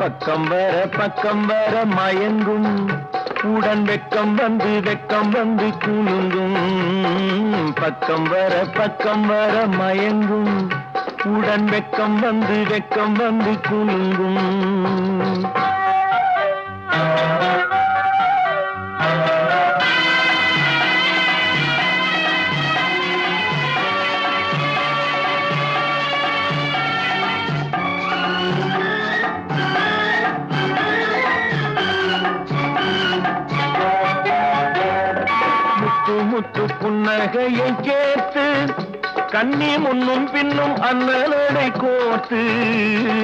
பக்கம் வர மயங்கும் உடன் வெக்கம் வந்து குலுங்கும். பக்கம் வர மயங்கும் உடன் வெக்கம் வந்து குலுங்கும். முத்து புன்னகையை கேட்டு கண்ணி முன்னும் பின்னும் அண்ணலடை கோர்த்து